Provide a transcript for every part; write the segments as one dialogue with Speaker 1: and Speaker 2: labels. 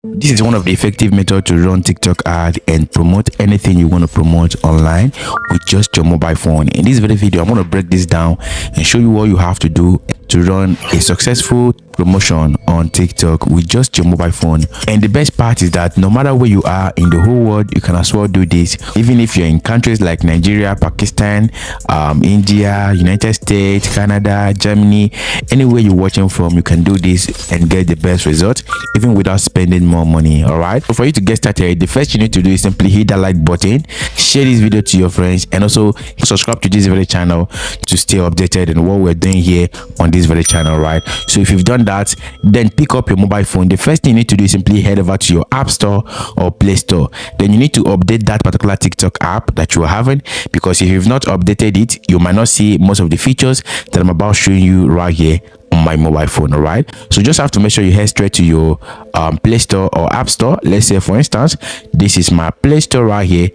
Speaker 1: This is one of the effective methods to run TikTok ad and promote anything you want to promote online with just your mobile phone. In this video, I'm going to break this down and show you what you have to do to run a successful promotion on TikTok with just your mobile phone. And the best part is that no matter where you are in the whole world, you can as well do this. Even if you're in countries like Nigeria, Pakistan, India, United States, Canada, Germany, anywhere you're watching from, you can do this and get the best result even without spending more money. All right, so for you to get started, the first you need to do is simply hit that like button, share this video to your friends, and also subscribe to this very channel to stay updated on what we're doing here on this very channel. Right, so if you've done that, then pick up your mobile phone. The first thing you need to do is simply head over to your App Store or Play Store. Then you need to update that particular TikTok app that you are having, because if you've not updated it, you might not see most of the features that I'm about showing you right here on my mobile phone. All right, so just have to make sure you head straight to your Play Store or App Store. Let's say, for instance, this is my Play Store right here.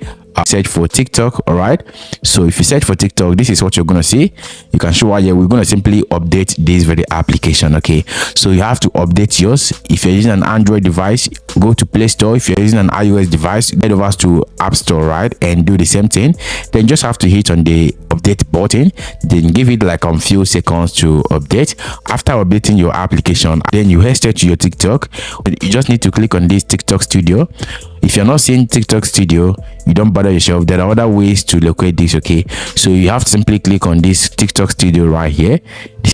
Speaker 1: Search for TikTok. All right, so if you search for TikTok, this is what you're gonna see. You can show right here. We're gonna simply update this very application. Okay, so you have to update yours. If you're using an Android device, go to Play Store. If you're using an iOS device, head over to App Store, right, and do the same thing. Then just have to hit on the update button, then give it like a few seconds to update. After updating your application, then you head straight to your TikTok. You just need to click on this TikTok Studio. If you're not seeing TikTok Studio, you don't bother yourself. There are other ways to locate this. Okay, so you have to simply click on this TikTok Studio right here.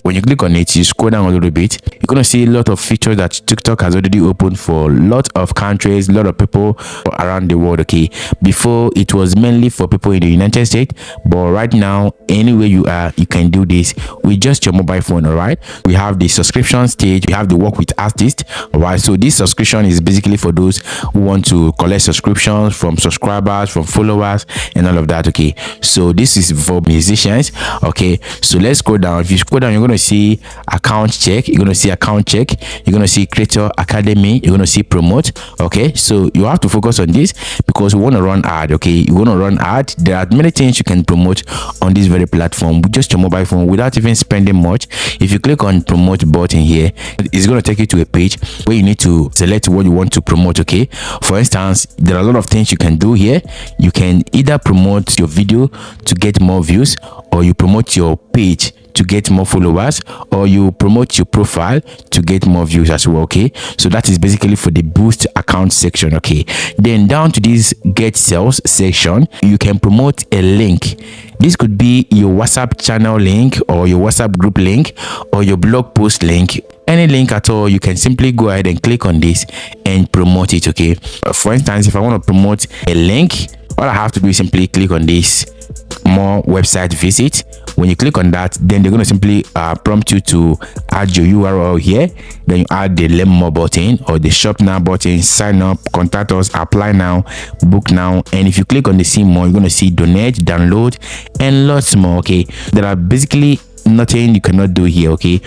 Speaker 1: When you click on it, you scroll down a little bit, you're gonna see a lot of features that TikTok has already opened for a lot of countries, a lot of people around the world. Okay, before it was mainly for people in the United States, but right now anywhere you are, you can do this with just your mobile phone. All right, we have the subscription stage, we have the work with artists. All right, so this subscription is basically for those who want to collect subscriptions from subscribers, from followers, and all of that. Okay, so this is for musicians. Okay, so let's go down. If you scroll down, you're going to see account check, you're going to see account check, you're going to see creator academy, you're going to see promote. Okay, so you have to focus on this because we want to run ad. Okay, you want to run ad. There are many things you can promote on this very platform with just your mobile phone without even spending much. If you click on promote button here, it's going to take you to a page where you need to select what you want to promote. Okay, for instance, there are a lot of things you can do here. You can either promote your video to get more views, or you promote your page to get more followers, or you promote your profile to get more views as well. Okay, so that is basically for the boost account section. Okay, then down to this get sales section, you can promote a link. This could be your WhatsApp channel link, or your WhatsApp group link, or your blog post link. Any link at all, you can simply go ahead and click on this and promote it. Okay, for instance, if I want to promote a link, all I have to do is simply click on this more website visit. When you click on that, then they're going to simply prompt you to add your URL here. Then you add the learn more button or the shop now button, sign up, contact us, apply now, book now. And if you click on the see more, you're going to see donate, download, and lots more. Okay, there are basically nothing you cannot do here. Okay,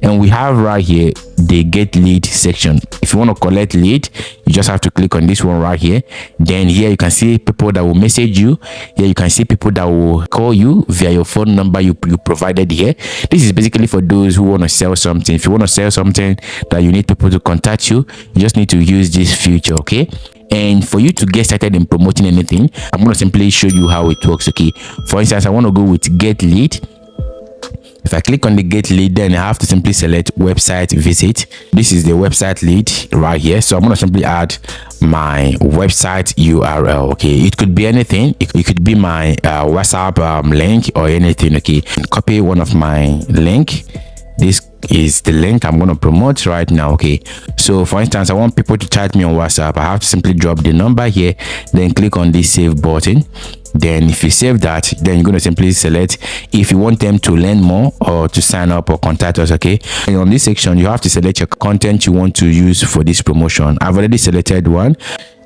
Speaker 1: and we have right here the get lead section. If you want to collect lead, you just have to click on this one right here. Then here you can see people that will message you. Here you can see people that will call you via your phone number you provided here. This is basically for those who want to sell something. If you want to sell something that you need people to contact you, you just need to use this feature. Okay, and for you to get started in promoting anything, I'm going to simply show you how it works. Okay, for instance, I want to go with get lead. If I click on the get lead, then I have to simply select website visit. This is the website lead right here. So I'm going to simply add my website URL. Okay, it could be anything. It could be my WhatsApp link or anything. Okay, and copy one of my link. This is the link I'm going to promote right now. Okay, so for instance, I want people to chat me on WhatsApp. I have to simply drop the number here, then click on this save button. Then if you save that, then you're going to simply select if you want them to learn more or to sign up or contact us. Okay, and on this section you have to select your content you want to use for this promotion. I've already selected one.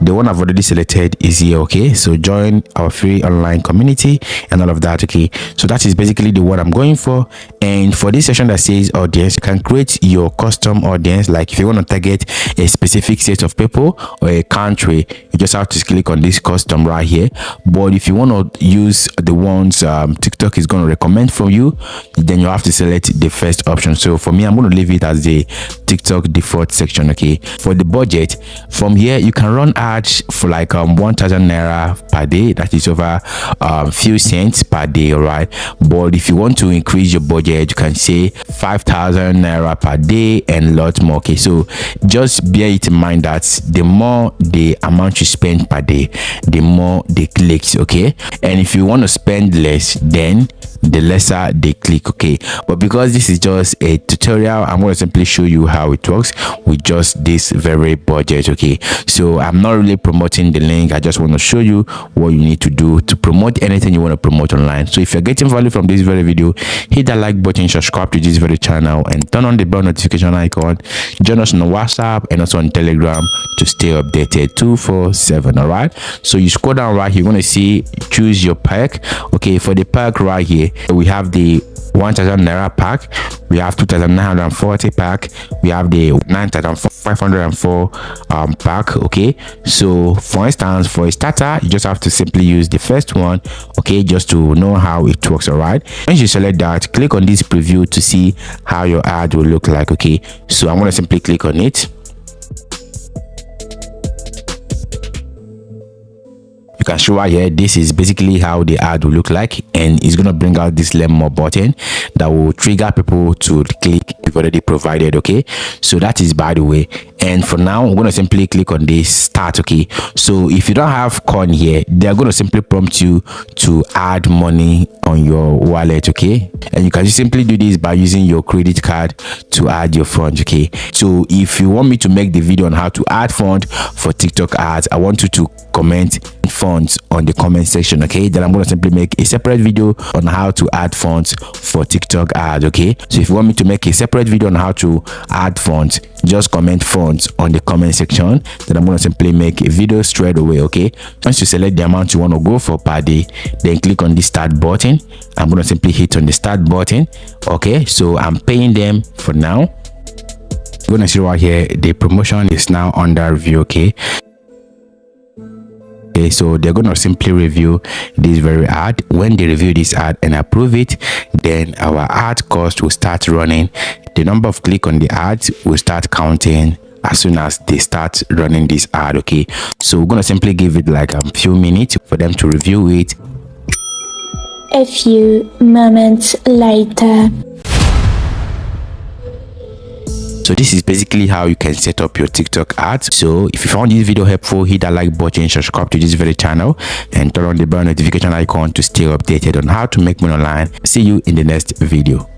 Speaker 1: the one I've already selected is here. Okay, so join our free online community and all of that. Okay, so that is basically the one I'm going for. And for this section that says audience, you can create your custom audience. Like if you want to target a specific set of people or a country, you just have to click on this custom right here. But if you want to use the ones TikTok is going to recommend for you, then you have to select the first option. So for me, I'm going to leave it as the TikTok default section. Okay, for the budget, from here you can run ads for like 1,000 naira per day. That is over few cents per day. All right, but if you want to increase your budget, you can say 5,000 naira per day and lot more. Okay, so just bear it in mind that the more the amount you spend per day, the more the clicks. Okay, and if you want to spend less, then the lesser they click. Okay, but because this is just a tutorial, I'm going to simply show you how it works with just this very budget. Okay, so I'm not really promoting the link, I just want to show you what you need to do to promote anything you want to promote online. So if you're getting value from this very video, hit that like button, subscribe to this very channel, and turn on the bell notification icon. Join us on WhatsApp and also on Telegram to stay updated 247. All right, so you scroll down right here, you're going to see choose your pack. Okay, for the pack right here, we have the 1,000 naira pack, we have 2,940 pack, we have the 9,504 pack. Okay, so for instance, for a starter, you just have to simply use the first one. Okay, just to know how it works. All right, once you select that, click on this preview to see how your ad will look like. Okay, so I'm going to simply click on it. You can show right here, this is basically how the ad will look like, and it's going to bring out this learn more button that will trigger people to click you've already provided. Okay, so that is by the way. And for now, I'm going to simply click on this start. Okay, so if you don't have coin here, they're going to simply prompt you to add money on your wallet. Okay, and you can just simply do this by using your credit card to add your funds. Okay, so if you want me to make the video on how to add fund for TikTok ads, I want you to comment funds on the comment section. Okay, then I'm going to simply make a separate video on how to add funds for TikTok ads. Okay, so if you want me to make a separate video on how to add funds, just comment funds on the comment section, then I'm going to simply make a video straight away. Okay, once you select the amount you want to go for per day, then click on the start button. I'm going to simply hit on the start button. Okay, so I'm paying them for now. You're going to see right here the promotion is now under review. Okay, so they're going to simply review this very ad. When they review this ad and approve it, then our ad cost will start running. The number of click on the ads will start counting as soon as they start running this ad. Okay, so we're going to simply give it like a few minutes for them to review it.
Speaker 2: A few moments later.
Speaker 1: So this is basically how you can set up your TikTok ads. So if you found this video helpful, hit that like button, subscribe to this very channel, and turn on the bell notification icon to stay updated on how to make money online. See you in the next video.